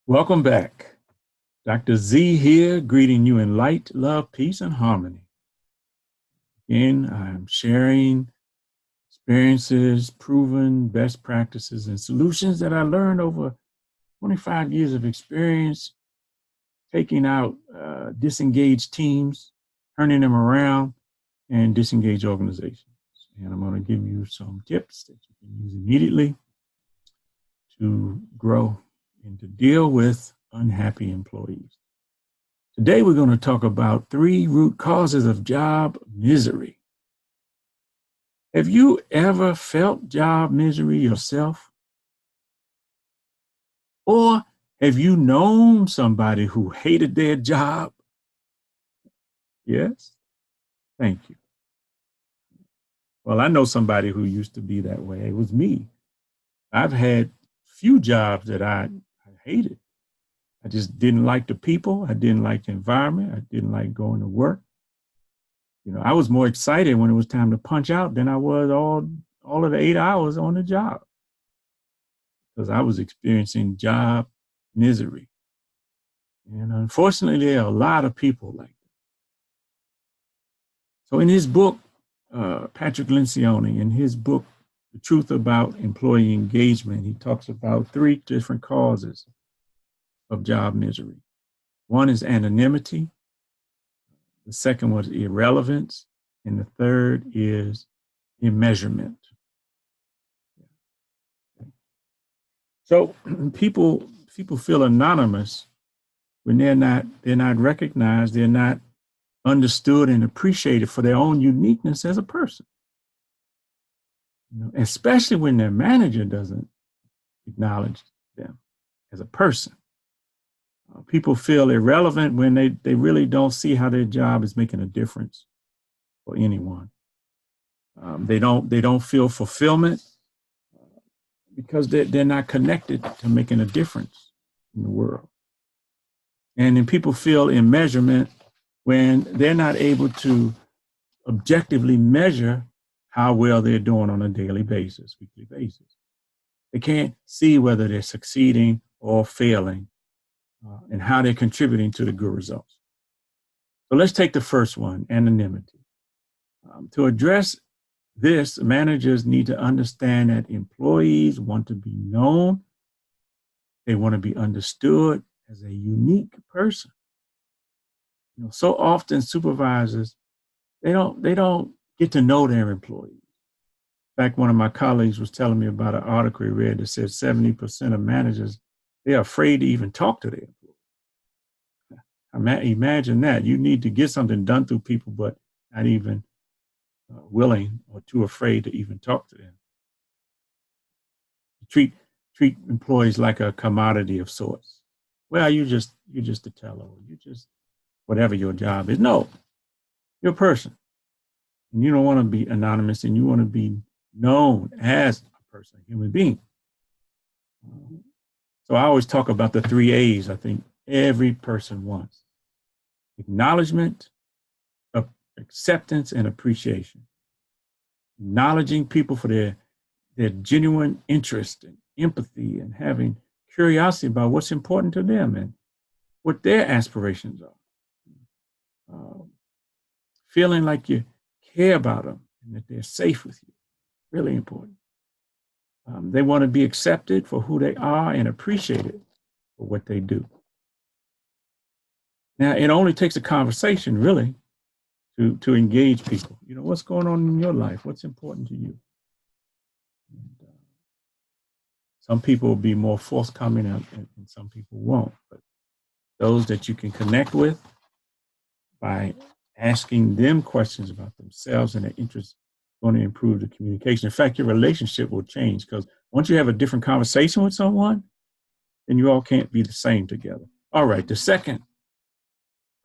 Welcome back. Dr. Z here, greeting you in light, love, peace, and harmony. Again, I'm sharing experiences, proven best practices, and solutions that I learned over 25 years of experience taking out disengaged teams, turning them around, and disengaged organizations. And I'm going to give you some tips that you can use immediately to grow and to deal with unhappy employees. Today, we're going to talk about 3 root causes of job misery. Have you ever felt job misery yourself? Or have you known somebody who hated their job? Yes? Thank you. Well, I know somebody who used to be that way. It was me. I've had few jobs that I hated. I just didn't like the people. I didn't like the environment. I didn't like going to work. I was more excited when it was time to punch out than I was all of the 8 hours on the job because I was experiencing job misery. And unfortunately, there are a lot of people like that. So in his book, Patrick Lencioni, in his book, The Truth About Employee Engagement, he talks about 3 different causes of job misery. One is anonymity. The second was irrelevance. And the third is immeasurement. So people feel anonymous when they're not recognized, they're not understood and appreciated for their own uniqueness as a person. Especially when their manager doesn't acknowledge them as a person. People feel irrelevant when they really don't see how their job is making a difference for anyone. They don't feel fulfillment because they're not connected to making a difference in the world. And then people feel immeasurement when they're not able to objectively measure how well they're doing on a daily basis, weekly basis. They can't see whether they're succeeding or failing and how they're contributing to the good results. So let's take the first one, anonymity. To address this, managers need to understand that employees want to be known. They want to be understood as a unique person. So often supervisors, they don't get to know their employees. In fact, one of my colleagues was telling me about an article he read that said 70% of managers, they're afraid to even talk to their employees. Imagine that. You need to get something done through people, but not even willing or too afraid to even talk to them. Treat employees like a commodity of sorts. Well, you're just a teller. You just whatever your job is. No, you're a person, and you don't want to be anonymous, and you want to be known as a person, a human being. So I always talk about the 3 A's. I think every person wants: acknowledgement, acceptance, and appreciation. Acknowledging people for their genuine interest and empathy and having curiosity about what's important to them and what their aspirations are. Feeling like you care about them and that they're safe with you. Really important. They want to be accepted for who they are and appreciated for what they do. Now, it only takes a conversation, really, to engage people. What's going on in your life? What's important to you? And, some people will be more forthcoming and some people won't. But those that you can connect with by asking them questions about themselves and their interests going to improve the communication. In fact, your relationship will change because once you have a different conversation with someone, then you all can't be the same together. All right, the second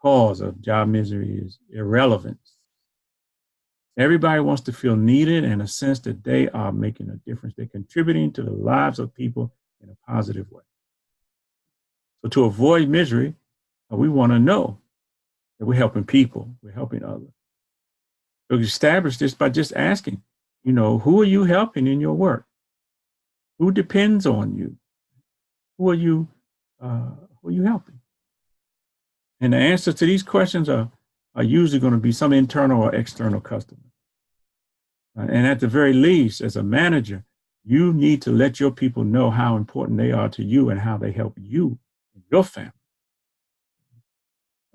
cause of job misery is irrelevance. Everybody wants to feel needed and a sense that they are making a difference. They're contributing to the lives of people in a positive way. So to avoid misery, we want to know that we're helping people, we're helping others. So you establish this by just asking, who are you helping in your work? Who depends on you? Who are you who are you helping? And the answers to these questions are usually going to be some internal or external customer. And at the very least, as a manager, you need to let your people know how important they are to you and how they help you and your family.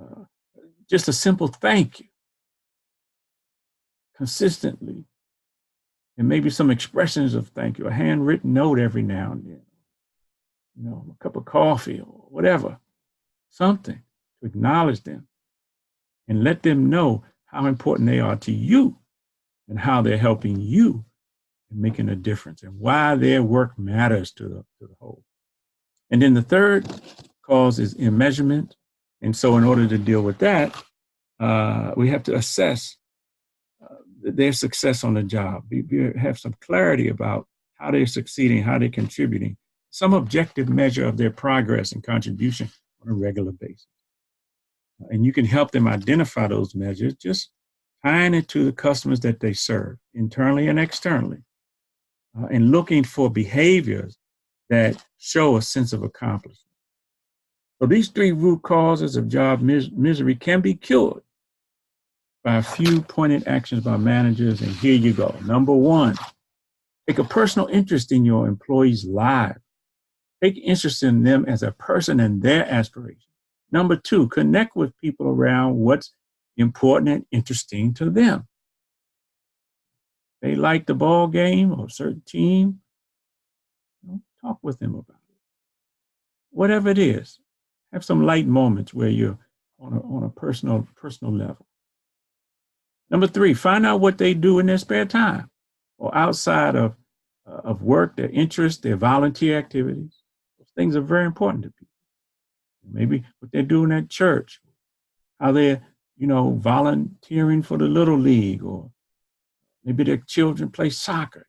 Uh, just a simple thank you consistently, and maybe some expressions of thank you, a handwritten note every now and then, a cup of coffee or whatever, something to acknowledge them and let them know how important they are to you and how they're helping you and making a difference and why their work matters to the whole. And then the third cause is immeasurement. And so in order to deal with that, we have to assess their success on the job. Have some clarity about how they're succeeding, how they're contributing, some objective measure of their progress and contribution on a regular basis. And you can help them identify those measures, just tying it to the customers that they serve, internally and externally, and looking for behaviors that show a sense of accomplishment. So these three root causes of job misery can be cured by a few pointed actions by managers, and here you go. Number one, take a personal interest in your employees' lives. Take interest in them as a person and their aspirations. Number two, connect with people around what's important and interesting to them. They like the ball game or a certain team, talk with them about it. Whatever it is, have some light moments where you're on a personal level. Number three, find out what they do in their spare time or outside of work, their interests, their volunteer activities. Those things are very important to people. Maybe what they're doing at church, how they're, volunteering for the Little League, or maybe their children play soccer.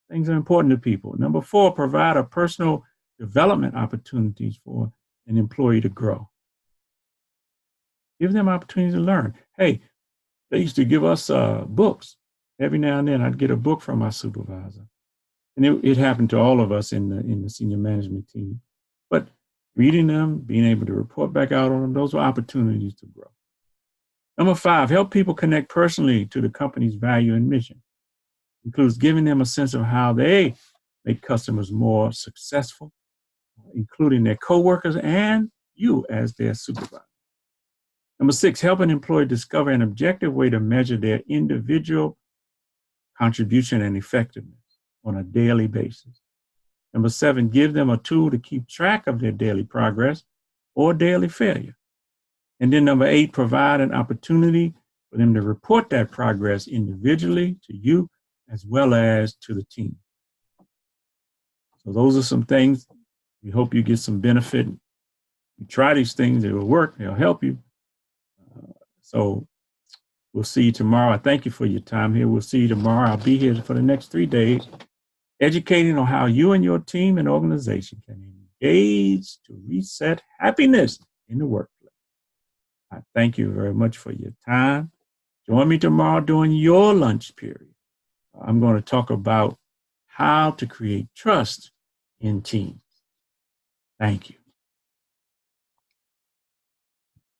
Things are important to people. Number four, provide a personal development opportunities for an employee to grow. Give them opportunities to learn. Hey, they used to give us books. Every now and then I'd get a book from my supervisor. And it happened to all of us in the senior management team. But reading them, being able to report back out on them, those were opportunities to grow. Number five, help people connect personally to the company's value and mission. Includes giving them a sense of how they make customers more successful, including their coworkers and you as their supervisor. Number six, help an employee discover an objective way to measure their individual contribution and effectiveness on a daily basis. Number seven, give them a tool to keep track of their daily progress or daily failure. And then number eight, provide an opportunity for them to report that progress individually to you as well as to the team. So those are some things. We hope you get some benefit. You try these things, it will work, they'll help you. So we'll see you tomorrow. I thank you for your time here. We'll see you tomorrow. I'll be here for the next 3 days, educating on how you and your team and organization can engage to reset happiness in the workplace. I thank you very much for your time. Join me tomorrow during your lunch period. I'm going to talk about how to create trust in teams. Thank you.